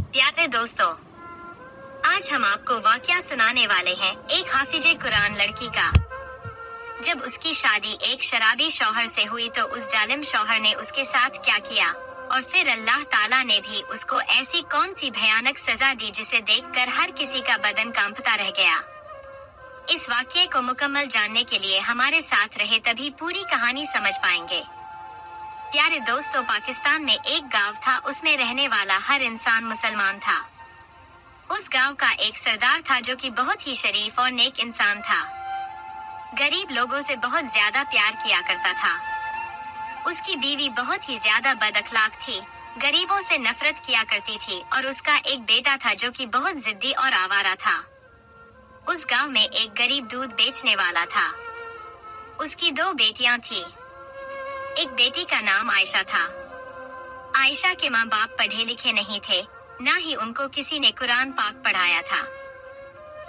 प्यारे दोस्तों, आज हम आपको वाकया सुनाने वाले हैं एक हाफिजे कुरान लड़की का। जब उसकी शादी एक शराबी शौहर से हुई तो उस जालिम शौहर ने उसके साथ क्या किया और फिर अल्लाह ताला ने भी उसको ऐसी कौन सी भयानक सजा दी जिसे देखकर हर किसी का बदन कांपता रह गया। इस वाकये को मुकम्मल जानने के लिए हमारे साथ रहे, तभी पूरी कहानी समझ पाएंगे। प्यारे दोस्तों, पाकिस्तान में एक गांव था, उसमें रहने वाला हर इंसान मुसलमान था। उस गांव का एक सरदार था जो कि बहुत ही शरीफ और नेक इंसान था। गरीब लोगों से बहुत ज्यादा प्यार किया करता था। उसकी बीवी बहुत ही ज्यादा बदअखलाक थी, गरीबों से नफरत किया करती थी और उसका एक बेटा था जो कि बहुत जिद्दी और आवारा था। उस गांव में एक गरीब दूध बेचने वाला था। उसकी 2 बेटियां थी। एक बेटी का नाम आयशा था। आयशा के माँ बाप पढ़े लिखे नहीं थे, ना ही उनको किसी ने कुरान पाक पढ़ाया था।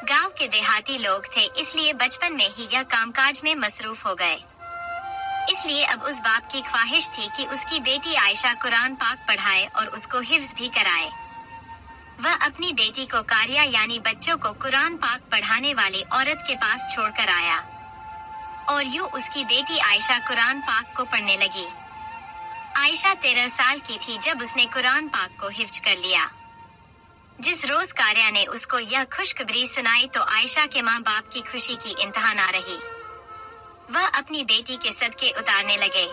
गांव के देहाती लोग थे, इसलिए बचपन में ही यह कामकाज में मसरूफ हो गए। इसलिए अब उस बाप की ख्वाहिश थी कि उसकी बेटी आयशा कुरान पाक पढ़ाए और उसको हिफ्ज भी कराए। वह अपनी बेटी को कारिया यानी बच्चों को कुरान पाक पढ़ाने वाली औरत के पास छोड़कर आया और यूं उसकी बेटी आयशा कुरान पाक को पढ़ने लगी। आयशा 13 साल की थी जब उसने कुरान पाक को हिफ्ज कर लिया। जिस रोज कारिया ने उसको यह खुशखबरी सुनाई तो आयशा के माँ बाप की खुशी की इंतहा ना रही। वह अपनी बेटी के सदके उतारने लगे।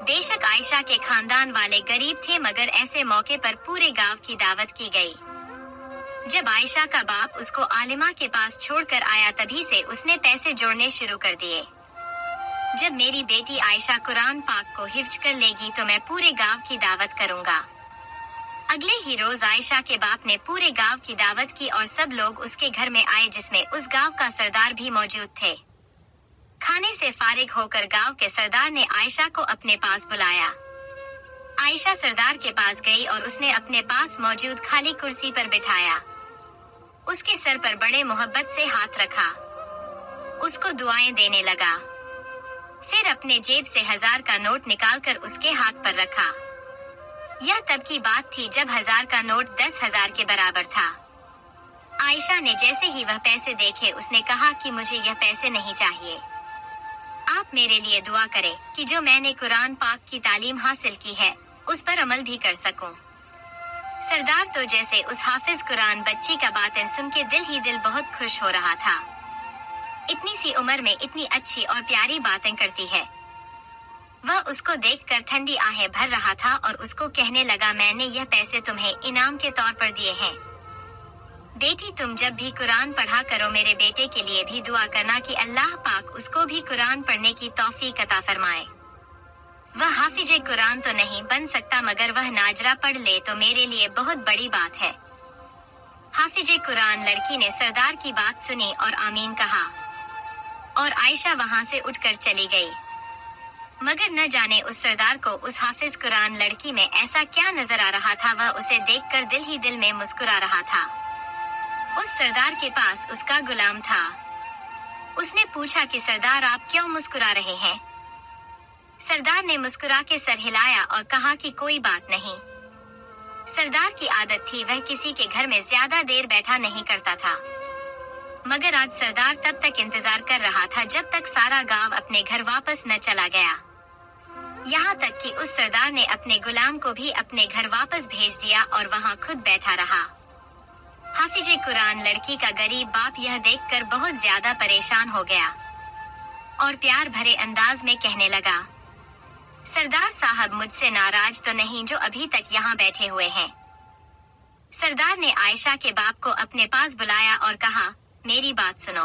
बेशक आयशा के खानदान वाले गरीब थे, मगर ऐसे मौके पर पूरे गांव की दावत की गई। जब आयशा का बाप उसको आलिमा के पास छोड़कर आया तभी से उसने पैसे जोड़ने शुरू कर दिए। जब मेरी बेटी आयशा कुरान पाक को हिफ्ज कर लेगी तो मैं पूरे गांव की दावत करूंगा। अगले ही रोज आयशा के बाप ने पूरे गांव की दावत की और सब लोग उसके घर में आए, जिसमें उस गांव का सरदार भी मौजूद थे। खाने से फारिग होकर गांव के सरदार ने आयशा को अपने पास बुलाया। आयशा सरदार के पास गई और उसने अपने पास मौजूद खाली कुर्सी पर बिठाया। उसके सर पर बड़े मोहब्बत से हाथ रखा, उसको दुआएं देने लगा। फिर अपने जेब से 1000 का नोट निकालकर उसके हाथ पर रखा। यह तब की बात थी जब 1000 का नोट 10,000 के बराबर था। आयशा ने जैसे ही वह पैसे देखे उसने कहा कि मुझे यह पैसे नहीं चाहिए, आप मेरे लिए दुआ करें कि जो मैंने कुरान पाक की तालीम हासिल की है उस पर अमल भी कर सकूं। सरदार तो जैसे उस हाफिज कुरान बच्ची का बातें सुन के दिल ही दिल बहुत खुश हो रहा था। इतनी सी उम्र में इतनी अच्छी और प्यारी बातें करती है। वह उसको देखकर ठंडी आहें भर रहा था और उसको कहने लगा, मैंने यह पैसे तुम्हें इनाम के तौर पर दिए हैं। बेटी, तुम जब भी कुरान पढ़ा करो मेरे बेटे के लिए भी दुआ करना कि अल्लाह पाक उसको भी कुरान पढ़ने की तौफीक अता फरमाए। वह हाफिजे कुरान तो नहीं बन सकता, मगर वह नाजरा पढ़ ले तो मेरे लिए बहुत बड़ी बात है। हाफिजे कुरान लड़की ने सरदार की बात सुनी और आमीन कहा और आयशा वहां से उठकर चली गई। मगर न जाने उस सरदार को उस हाफिज कुरान लड़की में ऐसा क्या नजर आ रहा था, वह उसे देखकर दिल ही दिल में मुस्कुरा रहा था। उस सरदार के पास उसका गुलाम था। उसने पूछा कि सरदार, आप क्यों मुस्कुरा रहे हैं? सरदार ने मुस्कुरा के सर हिलाया और कहा कि कोई बात नहीं। सरदार की आदत थी, वह किसी के घर में ज्यादा देर बैठा नहीं करता था। मगर आज सरदार तब तक इंतजार कर रहा था जब तक सारा गांव अपने घर वापस न चला गया। यहाँ तक कि उस सरदार ने अपने गुलाम को भी अपने घर वापस भेज दिया और वहाँ खुद बैठा रहा। हाफिजे कुरान लड़की का गरीब बाप यह देखकर बहुत ज्यादा परेशान हो गया और प्यार भरे अंदाज में कहने लगा, सरदार साहब मुझसे नाराज तो नहीं जो अभी तक यहाँ बैठे हुए हैं? सरदार ने आयशा के बाप को अपने पास बुलाया और कहा, मेरी बात सुनो।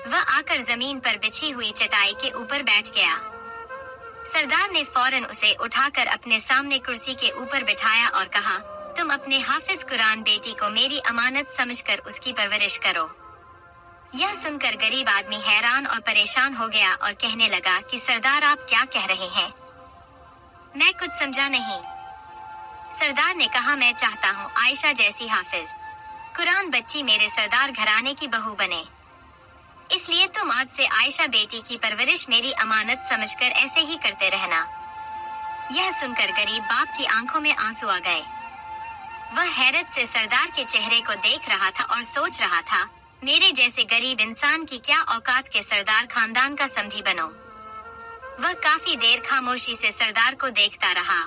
वह आकर जमीन पर बिछी हुई चटाई के ऊपर बैठ गया। सरदार ने फौरन उसे उठाकर अपने सामने कुर्सी के ऊपर बिठाया और कहा, तुम अपने हाफिज कुरान बेटी को मेरी अमानत समझकर उसकी परवरिश करो। यह सुनकर गरीब आदमी हैरान और परेशान हो गया और कहने लगा कि सरदार, आप क्या कह रहे हैं? मैं कुछ समझा नहीं। सरदार ने कहा, मैं चाहता हूँ आयशा जैसी हाफिज कुरान बच्ची मेरे सरदार घराने की बहू बने। इसलिए तुम आज से आयशा बेटी की परवरिश मेरी अमानत समझकर ऐसे ही करते रहना। यह सुनकर गरीब बाप की आंखों में आंसू आ गए। वह हैरत से सरदार के चेहरे को देख रहा था और सोच रहा था, मेरे जैसे गरीब इंसान की क्या औकात के सरदार खानदान का समधी बनो। वह काफी देर खामोशी से सरदार को देखता रहा।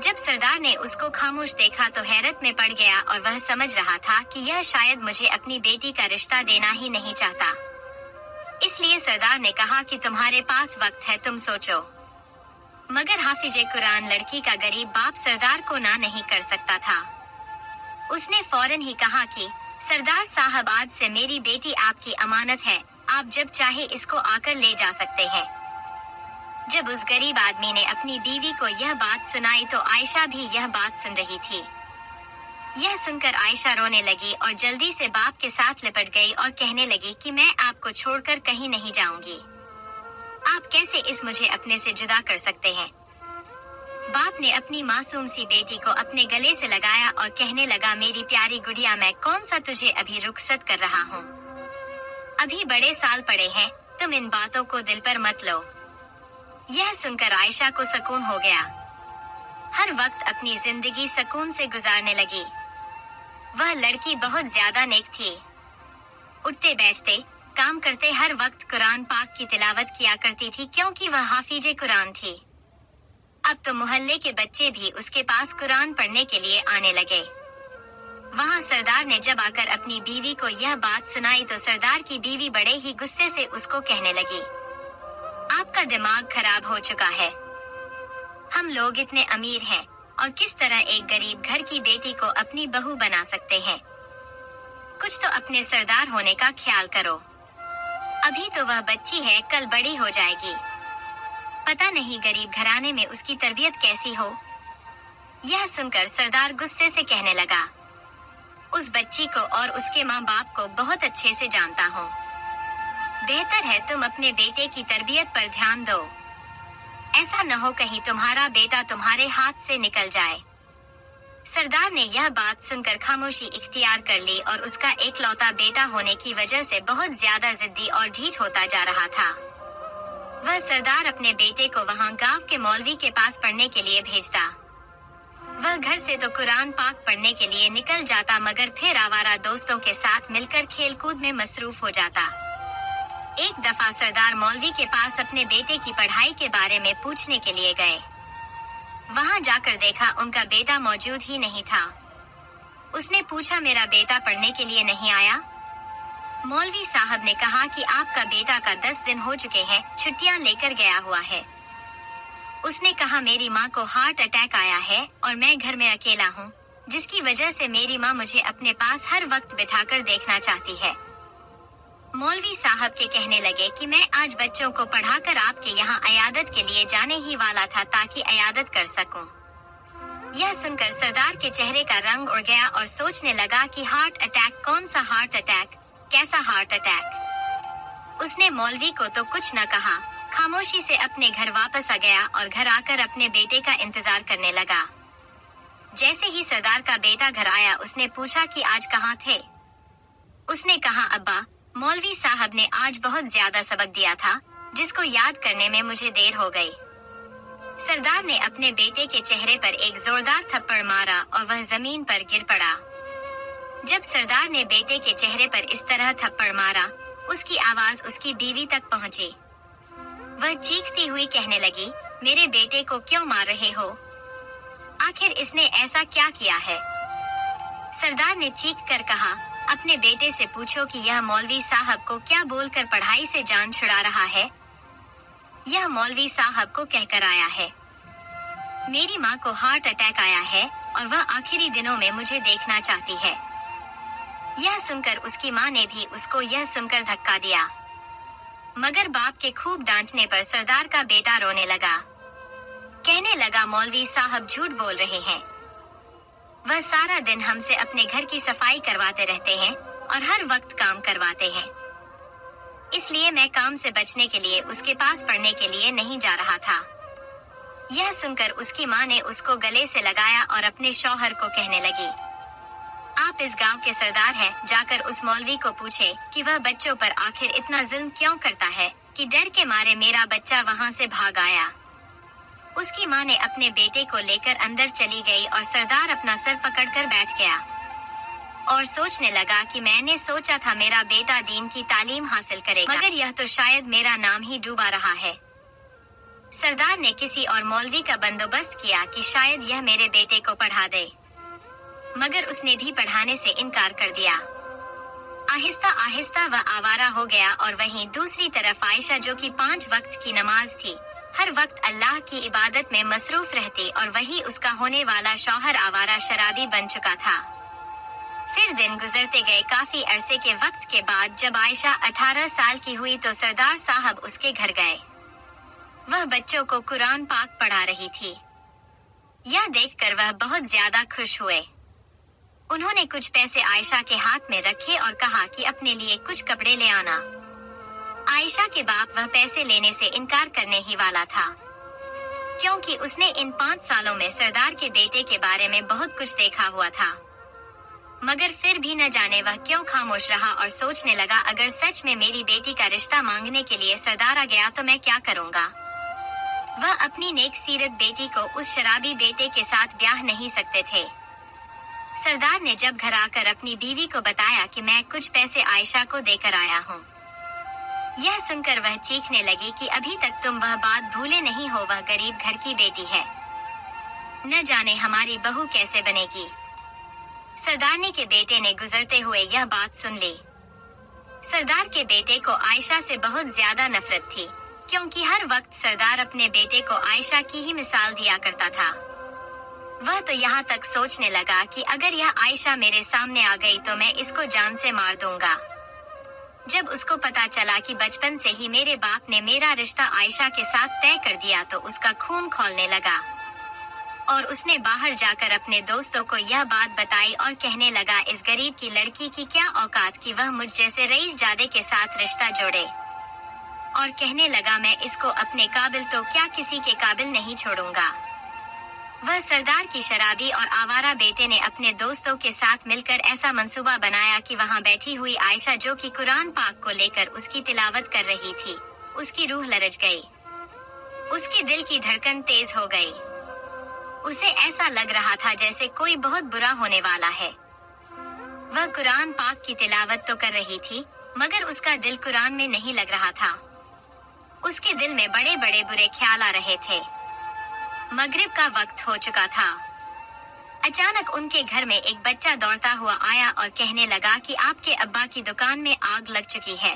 जब सरदार ने उसको खामोश देखा तो हैरत में पड़ गया और वह समझ रहा था कि यह शायद मुझे अपनी बेटी का रिश्ता देना ही नहीं चाहता। इसलिए सरदार ने कहा कि तुम्हारे पास वक्त है, तुम सोचो। मगर हाफिजे कुरान लड़की का गरीब बाप सरदार को ना नहीं कर सकता था। उसने फौरन ही कहा कि सरदार साहब, आज से मेरी बेटी आपकी अमानत है, आप जब चाहे इसको आकर ले जा सकते हैं। जब उस गरीब आदमी ने अपनी बीवी को यह बात सुनाई तो आयशा भी यह बात सुन रही थी। यह सुनकर आयशा रोने लगी और जल्दी से बाप के साथ लिपट गई और कहने लगी कि मैं आपको छोड़कर कहीं नहीं जाऊंगी। आप कैसे इस मुझे अपने से जुदा कर सकते हैं। बाप ने अपनी मासूम सी बेटी को अपने गले से लगाया और कहने लगा, मेरी प्यारी गुड़िया, मैं कौन सा तुझे अभी रुखसत कर रहा हूँ। अभी बड़े साल पड़े हैं, तुम इन बातों को दिल पर मत लो। यह सुनकर आयशा को सुकून हो गया। हर वक्त अपनी जिंदगी सुकून से गुजारने लगी। वह लड़की बहुत ज्यादा नेक थी। उठते बैठते काम करते हर वक्त कुरान पाक की तिलावत किया करती थी, क्योंकि वह हाफिजे कुरान थी। अब तो मोहल्ले के बच्चे भी उसके पास कुरान पढ़ने के लिए आने लगे। वहाँ सरदार ने जब आकर अपनी बीवी को यह बात सुनाई तो सरदार की बीवी बड़े ही गुस्से से उसको कहने लगी, आपका दिमाग खराब हो चुका है। हम लोग इतने अमीर हैं और किस तरह एक गरीब घर की बेटी को अपनी बहू बना सकते हैं। कुछ तो अपने सरदार होने का ख्याल करो। अभी तो वह बच्ची है, कल बड़ी हो जाएगी। पता नहीं गरीब घराने में उसकी तरबियत कैसी हो। यह सुनकर सरदार गुस्से से कहने लगा, उस बच्ची को और उसके माँ बाप को बहुत अच्छे से जानता हूँ। बेहतर है तुम अपने बेटे की तरबियत पर ध्यान दो। ऐसा न हो कहीं तुम्हारा बेटा तुम्हारे हाथ से निकल जाए। सरदार ने यह बात सुनकर खामोशी इख्तियार कर ली और उसका एकलौता बेटा होने की वजह से बहुत ज्यादा जिद्दी और ढीठ होता जा रहा था। वह सरदार अपने बेटे को वहाँ गांव के मौलवी के पास पढ़ने के लिए भेजता। वह घर से तो कुरान पाक पढ़ने के लिए निकल जाता, मगर फिर आवारा दोस्तों के साथ मिलकर खेल कूद में मसरूफ हो जाता। एक दफा सरदार मौलवी के पास अपने बेटे की पढ़ाई के बारे में पूछने के लिए गए। वहां जाकर देखा उनका बेटा मौजूद ही नहीं था। उसने पूछा, मेरा बेटा पढ़ने के लिए नहीं आया? मौलवी साहब ने कहा कि आपका बेटा का 10 दिन हो चुके हैं, छुट्टियां लेकर गया हुआ है। उसने कहा, मेरी माँ को हार्ट अटैक आया है और मैं घर में अकेला हूँ, जिसकी वजह से मेरी माँ मुझे अपने पास हर वक्त बिठाकर देखना चाहती है। मौलवी साहब के कहने लगे कि मैं आज बच्चों को पढ़ाकर आपके यहाँ अयादत के लिए जाने ही वाला था ताकि अयादत कर सकूं। यह सुनकर सरदार के चेहरे का रंग उड़ गया और सोचने लगा कि हार्ट अटैक, कौन सा हार्ट अटैक, कैसा हार्ट अटैक। उसने मौलवी को तो कुछ न कहा, खामोशी से अपने घर वापस आ गया और घर आकर अपने बेटे का इंतजार करने लगा। जैसे ही सरदार का बेटा घर आया उसने पूछा कि आज कहाँ थे। उसने कहा, अब्बा, मौलवी साहब ने आज बहुत ज्यादा सबक दिया था, जिसको याद करने में मुझे देर हो गई। सरदार ने अपने बेटे के चेहरे पर एक जोरदार थप्पड़ मारा और वह जमीन पर गिर पड़ा। जब सरदार ने बेटे के चेहरे पर इस तरह थप्पड़ मारा, उसकी आवाज उसकी बीवी तक पहुंची। वह चीखती हुई कहने लगी, मेरे बेटे को क्यों मार रहे हो? आखिर इसने ऐसा क्या किया है? सरदार ने चीख कर कहा, अपने बेटे से पूछो कि यह मौलवी साहब को क्या बोलकर पढ़ाई से जान छुड़ा रहा है। यह मौलवी साहब को कहकर आया है, मेरी माँ को हार्ट अटैक आया है और वह आखिरी दिनों में मुझे देखना चाहती है। यह सुनकर उसकी माँ ने भी उसको यह सुनकर धक्का दिया, मगर बाप के खूब डांटने पर सरदार का बेटा रोने लगा। कहने लगा, मौलवी साहब झूठ बोल रहे हैं। वह सारा दिन हमसे अपने घर की सफाई करवाते रहते हैं और हर वक्त काम करवाते हैं, इसलिए मैं काम से बचने के लिए उसके पास पढ़ने के लिए नहीं जा रहा था। यह सुनकर उसकी माँ ने उसको गले से लगाया और अपने शौहर को कहने लगी, आप इस गांव के सरदार हैं, जाकर उस मौलवी को पूछे कि वह बच्चों पर आखिर इतना जुल्म क्यों करता है कि डर के मारे मेरा बच्चा वहां से भाग आया। उसकी माँ ने अपने बेटे को लेकर अंदर चली गई और सरदार अपना सर पकड़कर बैठ गया और सोचने लगा कि मैंने सोचा था मेरा बेटा दीन की तालीम हासिल करेगा, मगर यह तो शायद मेरा नाम ही डूबा रहा है। सरदार ने किसी और मौलवी का बंदोबस्त किया कि शायद यह मेरे बेटे को पढ़ा दे, मगर उसने भी पढ़ाने से इनकार कर दिया। आहिस्ता आहिस्ता वह आवारा हो गया और वहीं दूसरी तरफ आयशा, जो कि 5 वक्त की नमाज थी, हर वक्त अल्लाह की इबादत में मसरूफ रहती, और वही उसका होने वाला शौहर आवारा शराबी बन चुका था। फिर दिन गुजरते गए। काफी अरसे के वक्त के बाद जब आयशा 18 साल की हुई तो सरदार साहब उसके घर गए। वह बच्चों को कुरान पाक पढ़ा रही थी। यह देखकर वह बहुत ज्यादा खुश हुए। उन्होंने कुछ पैसे आयशा के हाथ में रखे और कहा कि अपने लिए कुछ कपड़े ले आना। आयशा के बाप वह पैसे लेने से इनकार करने ही वाला था, क्योंकि उसने इन 5 सालों में सरदार के बेटे के बारे में बहुत कुछ देखा हुआ था। मगर फिर भी न जाने वह क्यों खामोश रहा और सोचने लगा, अगर सच में मेरी बेटी का रिश्ता मांगने के लिए सरदार आ गया तो मैं क्या करूँगा। वह अपनी नेक सीरत बेटी को उस शराबी बेटे के साथ ब्याह नहीं सकते थे। सरदार ने जब घर आकर अपनी बीवी को बताया कि मैं कुछ पैसे आयशा को देकर आया हूँ, यह सुनकर वह चीखने लगी कि अभी तक तुम वह बात भूले नहीं हो, वह गरीब घर की बेटी है, न जाने हमारी बहू कैसे बनेगी। सरदारनी के बेटे ने गुजरते हुए यह बात सुन ली। सरदार के बेटे को आयशा से बहुत ज्यादा नफरत थी, क्योंकि हर वक्त सरदार अपने बेटे को आयशा की ही मिसाल दिया करता था। वह तो यहाँ तक सोचने लगा कि अगर यह आयशा मेरे सामने आ गई तो मैं इसको जान से मार दूंगा। जब उसको पता चला कि बचपन से ही मेरे बाप ने मेरा रिश्ता आयशा के साथ तय कर दिया तो उसका खून खौलने लगा, और उसने बाहर जाकर अपने दोस्तों को यह बात बताई और कहने लगा, इस गरीब की लड़की की क्या औकात कि वह मुझ जैसे रईस जादे के साथ रिश्ता जोड़े, और कहने लगा मैं इसको अपने काबिल तो क्या किसी के काबिल नहीं छोड़ूंगा। वह सरदार की शराबी और आवारा बेटे ने अपने दोस्तों के साथ मिलकर ऐसा मंसूबा बनाया कि वहां बैठी हुई आयशा, जो कि कुरान पाक को लेकर उसकी तिलावत कर रही थी, उसकी रूह लरज गई। उसके दिल की धड़कन तेज हो गई। उसे ऐसा लग रहा था जैसे कोई बहुत बुरा होने वाला है। वह कुरान पाक की तिलावत तो कर रही थी, मगर उसका दिल कुरान में नहीं लग रहा था। उसके दिल में बड़े बड़े बुरे ख्याल आ रहे थे। मगरिब का वक्त हो चुका था। अचानक उनके घर में एक बच्चा दौड़ता हुआ आया और कहने लगा कि आपके अब्बा की दुकान में आग लग चुकी है,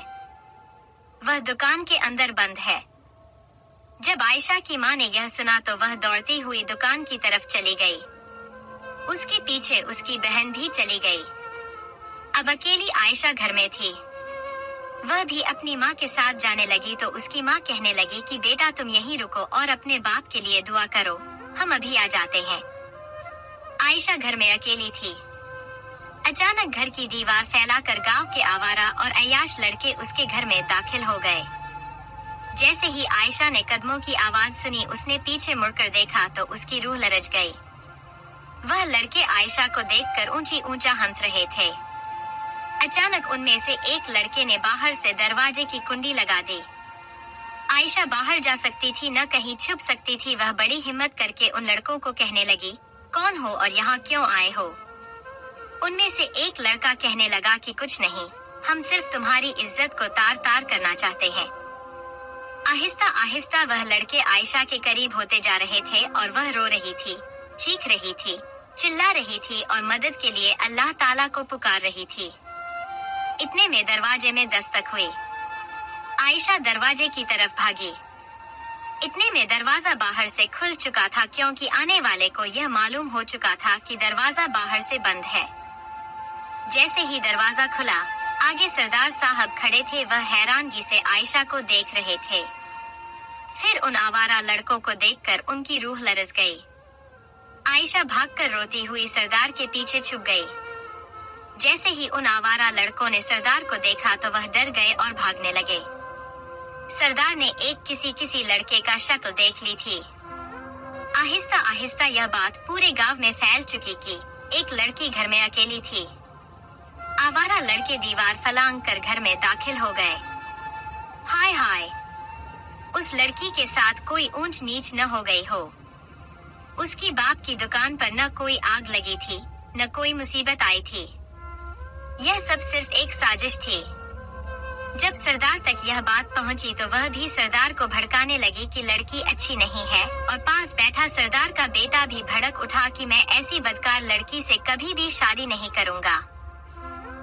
वह दुकान के अंदर बंद है। जब आयशा की माँ ने यह सुना तो वह दौड़ती हुई दुकान की तरफ चली गई। उसके पीछे उसकी बहन भी चली गई। अब अकेली आयशा घर में थी। वह भी अपनी माँ के साथ जाने लगी तो उसकी माँ कहने लगी कि बेटा तुम यहीं रुको और अपने बाप के लिए दुआ करो, हम अभी आ जाते हैं। आयशा घर में अकेली थी। अचानक घर की दीवार फैलाकर गांव के आवारा और अय्याश लड़के उसके घर में दाखिल हो गए। जैसे ही आयशा ने कदमों की आवाज सुनी, उसने पीछे मुड़कर देखा तो उसकी रूह लरज गई। वह लड़के आयशा को देखकर ऊंची ऊंचा हंस रहे थे। अचानक उनमें से एक लड़के ने बाहर से दरवाजे की कुंडी लगा दी। आयशा बाहर जा सकती थी, न कहीं छुप सकती थी। वह बड़ी हिम्मत करके उन लड़कों को कहने लगी, कौन हो और यहाँ क्यों आए हो? उनमें से एक लड़का कहने लगा कि कुछ नहीं, हम सिर्फ तुम्हारी इज्जत को तार तार करना चाहते हैं। आहिस्ता आहिस्ता वह लड़के आयशा के करीब होते जा रहे थे और वह रो रही थी, चीख रही थी, चिल्ला रही थी और मदद के लिए अल्लाह ताला को पुकार रही थी। इतने में दरवाजे में दस्तक हुई। आयशा दरवाजे की तरफ भागी। इतने में दरवाजा बाहर से खुल चुका था, क्योंकि आने वाले को यह मालूम हो चुका था कि दरवाजा बाहर से बंद है। जैसे ही दरवाजा खुला, आगे सरदार साहब खड़े थे। वह हैरानगी से आयशा को देख रहे थे। फिर उन आवारा लड़कों को देखकर उनकी रूह लरज गई। आयशा भागकर रोती हुई सरदार के पीछे छुप गई। जैसे ही उन आवारा लड़कों ने सरदार को देखा तो वह डर गए और भागने लगे। सरदार ने एक किसी लड़के का शक्ल देख ली थी। आहिस्ता आहिस्ता यह बात पूरे गांव में फैल चुकी कि एक लड़की घर में अकेली थी। आवारा लड़के दीवार फलांग कर घर में दाखिल हो गए। हाय हाय, उस लड़की के साथ कोई ऊंच नीच न हो गई हो। उसकी बाप की दुकान पर न कोई आग लगी थी, न कोई मुसीबत आई थी। यह सब सिर्फ एक साजिश थी। जब सरदार तक यह बात पहुंची तो वह भी सरदार को भड़काने लगी कि लड़की अच्छी नहीं है, और पास बैठा सरदार का बेटा भी भड़क उठा कि मैं ऐसी बदकार लड़की से कभी भी शादी नहीं करूंगा।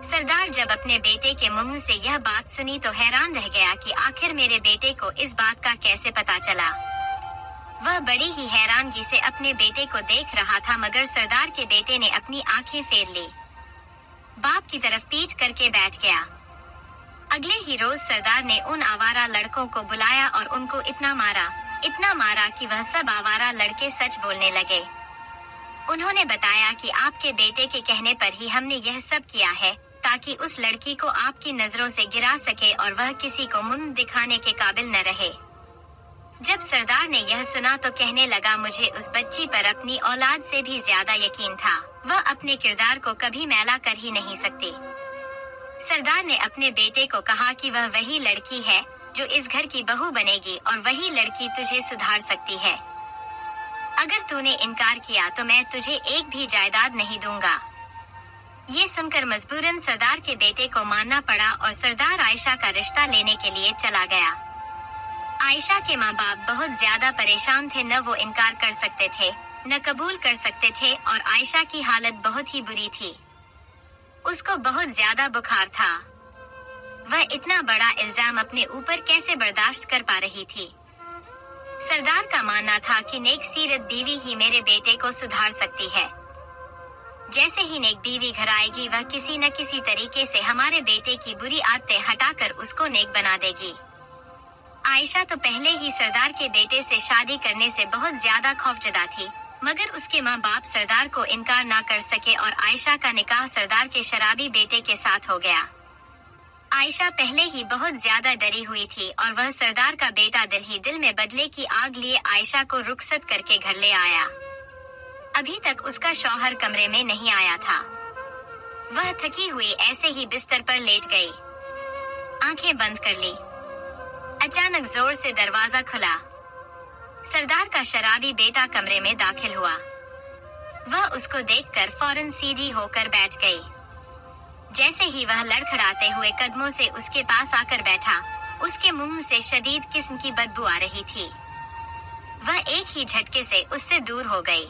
सरदार जब अपने बेटे के मुंह से यह बात सुनी तो हैरान रह गया कि आखिर मेरे बेटे को इस बात का कैसे पता चला। वह बड़ी ही हैरानगी से अपने बेटे को देख रहा था, मगर सरदार के बेटे ने अपनी आंखें फेर ली, बाप की तरफ पीठ करके बैठ गया। अगले ही रोज सरदार ने उन आवारा लड़कों को बुलाया और उनको इतना मारा कि वह सब आवारा लड़के सच बोलने लगे। उन्होंने बताया कि आपके बेटे के कहने पर ही हमने यह सब किया है, ताकि उस लड़की को आपकी नजरों से गिरा सके और वह किसी को मुंह दिखाने के काबिल न रहे। जब सरदार ने यह सुना तो कहने लगा, मुझे उस बच्ची पर अपनी औलाद से भी ज्यादा यकीन था। वह अपने किरदार को कभी मैला कर ही नहीं सकती। सरदार ने अपने बेटे को कहा कि वह वही लड़की है जो इस घर की बहू बनेगी, और वही लड़की तुझे सुधार सकती है। अगर तूने इनकार किया तो मैं तुझे एक भी जायदाद नहीं दूंगा। ये सुनकर मजबूरन सरदार के बेटे को मानना पड़ा और सरदार आयशा का रिश्ता लेने के लिए चला गया। आयशा के माँ बाप बहुत ज्यादा परेशान थे, न वो इनकार कर सकते थे न कबूल कर सकते थे, और आयशा की हालत बहुत ही बुरी थी। उसको बहुत ज्यादा बुखार था। वह इतना बड़ा इल्जाम अपने ऊपर कैसे बर्दाश्त कर पा रही थी। सरदार का मानना था कि नेक सीरत बीवी ही मेरे बेटे को सुधार सकती है। जैसे ही नेक बीवी घर आएगी वह किसी न किसी तरीके से हमारे बेटे की बुरी आदतें हटाकर उसको नेक बना देगी। आयशा तो पहले ही सरदार के बेटे से शादी करने से बहुत ज्यादा खौफजदा थी, मगर उसके माँ बाप सरदार को इनकार ना कर सके और आयशा का निकाह सरदार के शराबी बेटे के साथ हो गया। आयशा पहले ही बहुत ज्यादा डरी हुई थी और वह सरदार का बेटा दिल ही दिल में बदले की आग लिए आयशा को रुखसत करके घर ले आया। अभी तक उसका शौहर कमरे में नहीं आया था। वह थकी हुई ऐसे ही बिस्तर पर लेट गई, आंखें बंद कर ली। अचानक जोर से दरवाजा खुला। सरदार का शराबी बेटा कमरे में दाखिल हुआ। वह उसको देखकर फौरन सीधी होकर बैठ गई। जैसे ही वह लड़खड़ाते हुए कदमों से उसके पास आकर बैठा, उसके मुंह से शदीद किस्म की बदबू आ रही थी। वह एक ही झटके से उससे दूर हो गई।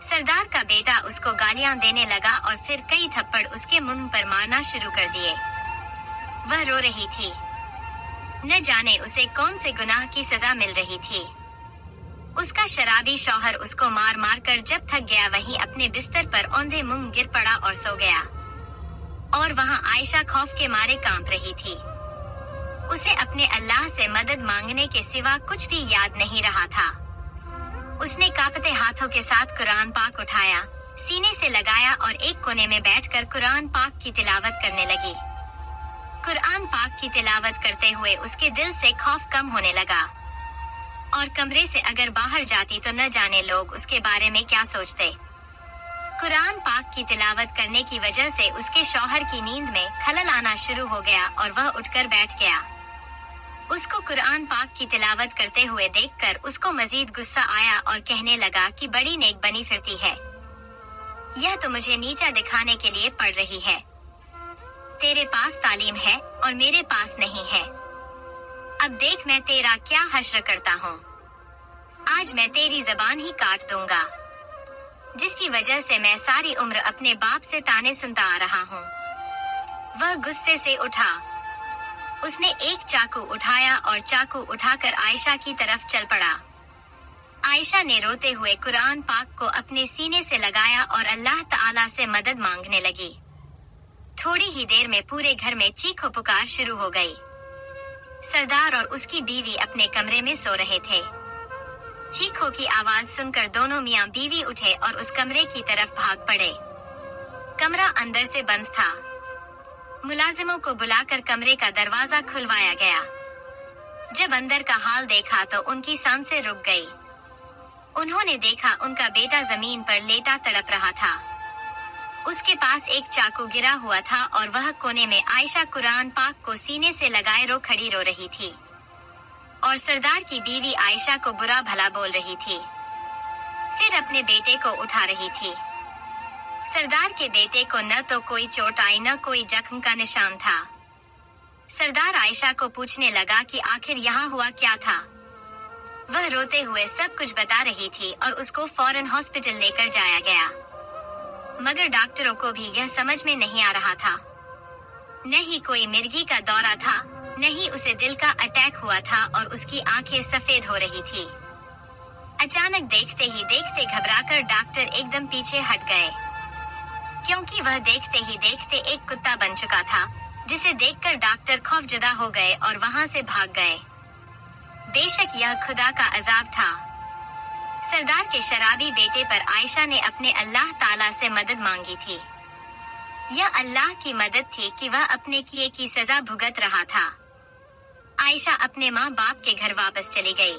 सरदार का बेटा उसको गालियां देने लगा और फिर कई थप्पड़ उसके मुंह पर मारना शुरू कर दिए। वह रो रही थी। न जाने उसे कौन से गुनाह की सजा मिल रही थी। उसका शराबी शौहर उसको मार मार कर जब थक गया वहीं अपने बिस्तर पर औंधे मुंह गिर पड़ा और सो गया। और वहां आयशा खौफ के मारे कांप रही थी। उसे अपने अल्लाह से मदद मांगने के सिवा कुछ भी याद नहीं रहा था। उसने कांपते हाथों के साथ कुरान पाक उठाया, सीने से लगाया और एक कोने में बैठकर कुरान पाक की तिलावत करने लगी। कुरान पाक की तिलावत करते हुए उसके दिल से खौफ कम होने लगा, और कमरे से अगर बाहर जाती तो न जाने लोग उसके बारे में क्या सोचते। कुरान पाक की तिलावत करने की वजह से उसके शौहर की नींद में खलल आना शुरू हो गया और वह उठकर बैठ गया। उसको कुरान पाक की तिलावत करते हुए देखकर उसको मजीद गुस्सा आया और कहने लगा कि बड़ी नेक बनी फिरती है। यह तो मुझे नीचा दिखाने के लिए पढ़ रही है। तेरे पास तालीम है और मेरे पास नहीं है। अब देख मैं तेरा क्या हश्र करता हूँ। आज मैं तेरी जबान ही काट दूंगा, जिसकी वजह से मैं सारी उम्र अपने बाप से ताने सुनता आ रहा हूँ। वह गुस्से से उठा। उसने एक चाकू उठाया और चाकू उठाकर आयशा की तरफ चल पड़ा। आयशा ने रोते हुए कुरान पाक को अपने सीने से लगाया और अल्लाह ताला से मदद मांगने लगी। थोड़ी ही देर में पूरे घर में चीखो पुकार शुरू हो गई। सरदार और उसकी बीवी अपने कमरे में सो रहे थे। चीखों की आवाज सुनकर दोनों मियां बीवी उठे और उस कमरे की तरफ भाग पड़े। कमरा अंदर से बंद था। मुलाजिमों को बुलाकर कमरे का दरवाजा खुलवाया गया। जब अंदर का हाल देखा तो उनकी सांसें रुक गई। उन्होंने देखा उनका बेटा जमीन पर लेटा तड़प रहा था। उसके पास एक चाकू गिरा हुआ था और वह कोने में आयशा कुरान पाक को सीने से लगाए रो खड़ी रो रही थी। और सरदार की बीवी आयशा को बुरा भला बोल रही थी। फिर अपने बेटे को उठा रही थी। सरदार के बेटे को न तो कोई चोट आई न कोई जख्म का निशान था। सरदार आयशा को पूछने लगा कि आखिर यहाँ हुआ क्या था। वह रोते हुए सब कुछ बता रही थी और उसको फौरन हॉस्पिटल लेकर जाया गया, मगर डॉक्टरों को भी यह समझ में नहीं आ रहा था। न ही कोई मिर्गी का दौरा था, न ही उसे दिल का अटैक हुआ था और उसकी आंखें सफेद हो रही थी। अचानक देखते ही देखते घबराकर डॉक्टर एकदम पीछे हट गए, क्योंकि वह देखते ही देखते एक कुत्ता बन चुका था, जिसे देखकर डॉक्टर खौफजदा हो गए और वहां से भाग गए। बेशक यह खुदा का अजाब था। सरदार के शराबी बेटे पर आयशा ने अपने अल्लाह ताला से मदद मांगी थी। यह अल्लाह की मदद थी कि वह अपने किए की सजा भुगत रहा था। आयशा अपने माँ बाप के घर वापस चली गई।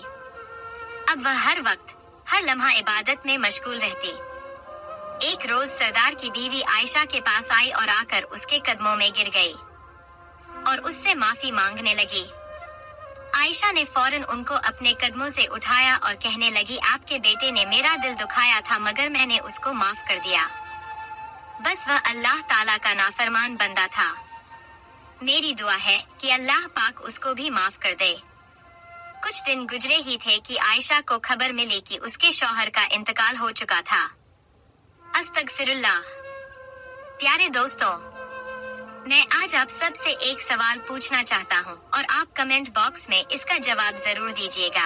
अब वह हर वक्त हर लम्हा इबादत में मशगूल रहती। एक रोज सरदार की बीवी आयशा के पास आई और आकर उसके कदमों में गिर गई और उससे माफी मांगने लगी। आयशा ने फौरन उनको अपने कदमों से उठाया और कहने लगी, आपके बेटे ने मेरा दिल दुखाया था मगर मैंने उसको माफ कर दिया। बस वह अल्लाह ताला का नाफरमान बंदा था। मेरी दुआ है कि अल्लाह पाक उसको भी माफ कर दे। कुछ दिन गुजरे ही थे कि आयशा को खबर मिली कि उसके शौहर का इंतकाल हो चुका था। अस्तगफिरुल्लाह। प्यारे दोस्तों, मैं आज आप सब से एक सवाल पूछना चाहता हूँ और आप कमेंट बॉक्स में इसका जवाब जरूर दीजिएगा।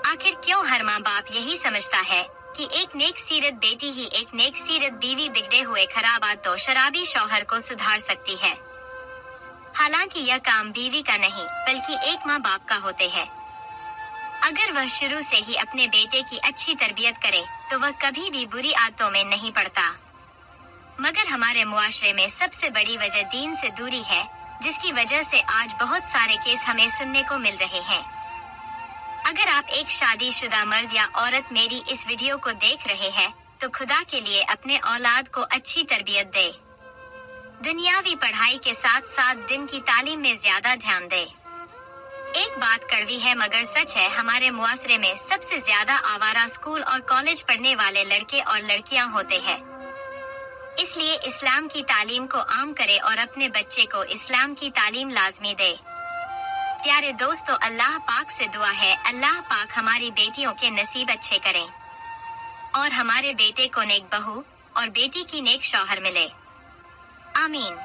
आखिर क्यों हर माँ बाप यही समझता है कि एक नेक सीरत बेटी ही एक नेक सीरत बीवी बिगड़े हुए खराब आदतों शराबी शौहर को सुधार सकती है। हालांकि यह काम बीवी का नहीं बल्कि एक माँ बाप का होते हैं। अगर वह शुरू से ही अपने बेटे की अच्छी तरबियत करे तो वह कभी भी बुरी आदतों में नहीं पड़ता। मगर हमारे मुआशरे में सबसे बड़ी वजह दीन से दूरी है, जिसकी वजह से आज बहुत सारे केस हमें सुनने को मिल रहे हैं। अगर आप एक शादीशुदा मर्द या औरत मेरी इस वीडियो को देख रहे हैं तो खुदा के लिए अपने औलाद को अच्छी तरबियत दे। दुनियावी पढ़ाई के साथ साथ दिन की तालीम में ज्यादा ध्यान दे। एक बात कड़वी है मगर सच है, हमारे मुआशरे में सबसे ज्यादा आवारा स्कूल और कॉलेज पढ़ने वाले लड़के और लड़कियां होते हैं। इसलिए इस्लाम की तालीम को आम करे और अपने बच्चे को इस्लाम की तालीम लाजमी दे। प्यारे दोस्तों, अल्लाह पाक से दुआ है अल्लाह पाक हमारी बेटियों के नसीब अच्छे करें और हमारे बेटे को नेक बहू और बेटी की नेक शौहर मिले। आमीन।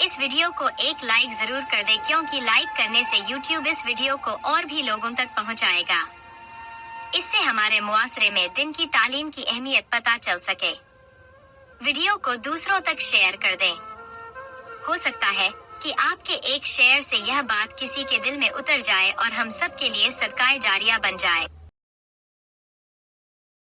इस वीडियो को एक लाइक जरूर कर दे, क्योंकि लाइक करने से YouTube इस वीडियो को और भी लोगों तक पहुंचाएगा। इससे हमारे मुआशरे में दिन की तालीम की अहमियत पता चल सके। वीडियो को दूसरों तक शेयर कर दें। हो सकता है कि आपके एक शेयर से यह बात किसी के दिल में उतर जाए और हम सब के लिए सदकाए जारिया बन जाए।